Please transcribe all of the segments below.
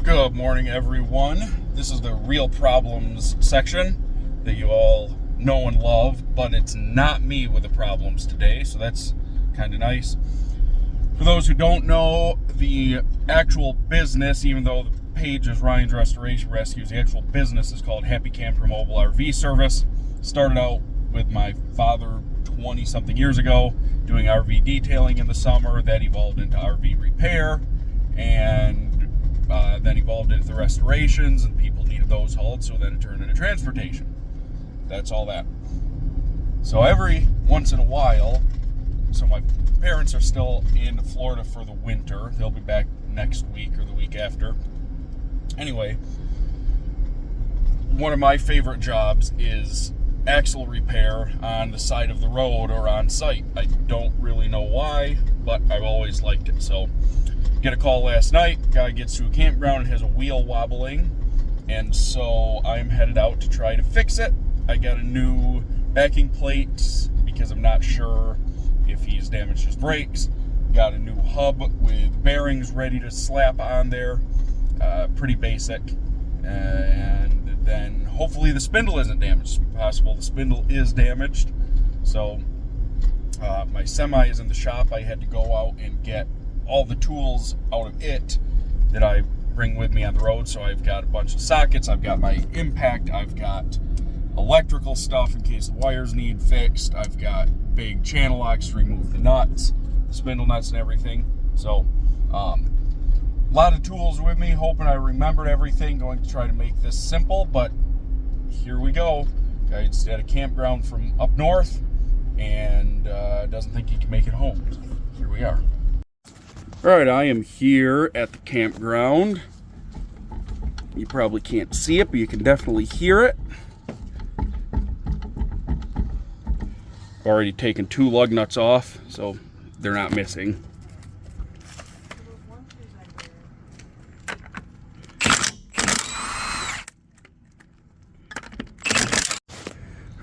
Good morning, everyone. This is the real problems section that you all know and love, but it's not me with the problems today, so that's kind of nice. For those who don't know, the actual business, even though the page is Ryan's Restoration Rescues, the actual business is called Happy Camper Mobile RV Service. Started out with my father 20-something years ago, doing RV detailing in the summer. That evolved into RV repair, and then evolved into the restorations, and people needed those hauled, so then it turned into transportation. That's all that. So every once in a while, so my parents are still in Florida for the winter. They'll be back next week or the week after. Anyway, one of my favorite jobs is axle repair on the side of the road or on site. I don't really know why, but I've always liked it. So get a call last night. Guy gets to a campground and has a wheel wobbling, and so I'm headed out to try to fix it. I got a new backing plate because I'm not sure if he's damaged his brakes. Got a new hub with bearings ready to slap on there. Pretty basic. And then hopefully the spindle isn't damaged. It's possible the spindle is damaged. So my semi is in the shop. I had to go out and get all the tools out of it that I bring with me on the road. So I've got a bunch of sockets, I've got my impact, I've got electrical stuff in case the wires need fixed, I've got big channel locks to remove the nuts, the spindle nuts and everything. So a lot of tools with me, hoping I remembered everything, going to try to make this simple, but here we go. Guy's at a campground from up north and doesn't think he can make it home. So here we are. All right, I am here at the campground. You probably can't see it, but you can definitely hear it. Already taken 2 lug nuts off, so they're not missing.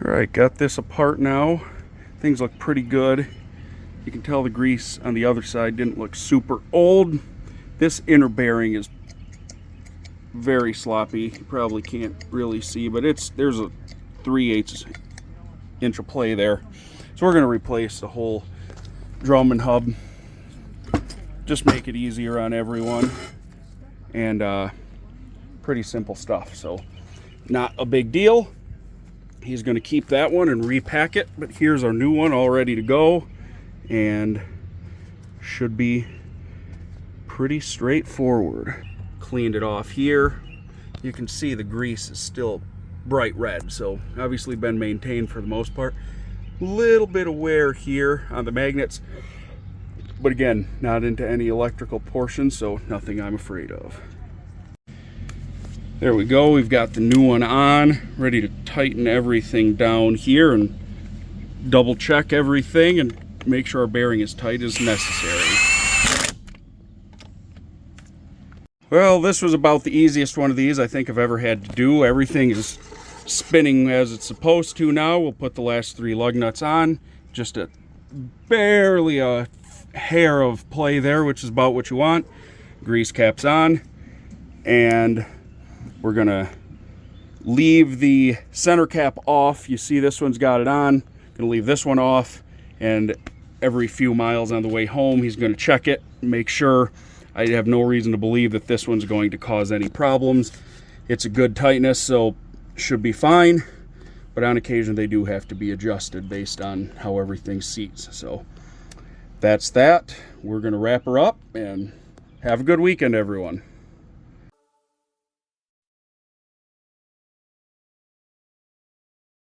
All right, got this apart now. Things look pretty good. You can tell the grease on the other side didn't look super old. This inner bearing is very sloppy. You probably can't really see, but there's a 3/8 inch of play there. So we're going to replace the whole drum and hub. Just make it easier on everyone. And pretty simple stuff, so not a big deal. He's going to keep that one and repack it, but here's our new one all ready to go. And should be pretty straightforward. Cleaned it off here. You can see the grease is still bright red, so obviously been maintained for the most part. Little bit of wear here on the magnets, but again, not into any electrical portion, so nothing I'm afraid of. There we go, we've got the new one on, ready to tighten everything down here and double check everything and make sure our bearing is tight as necessary. Well, this was about the easiest one of these I think I've ever had to do. Everything is spinning as it's supposed to now. We'll put the last 3 lug nuts on. Just barely a hair of play there, which is about what you want. Grease caps on, and we're gonna leave the center cap off. You see this one's got it on. Gonna leave this one off, and every few miles on the way home he's going to check it, make sure. I have no reason to believe that this one's going to cause any problems. It's a good tightness, so should be fine, but on occasion they do have to be adjusted based on how everything seats. So that's that. We're going to wrap her up, and have a good weekend, everyone.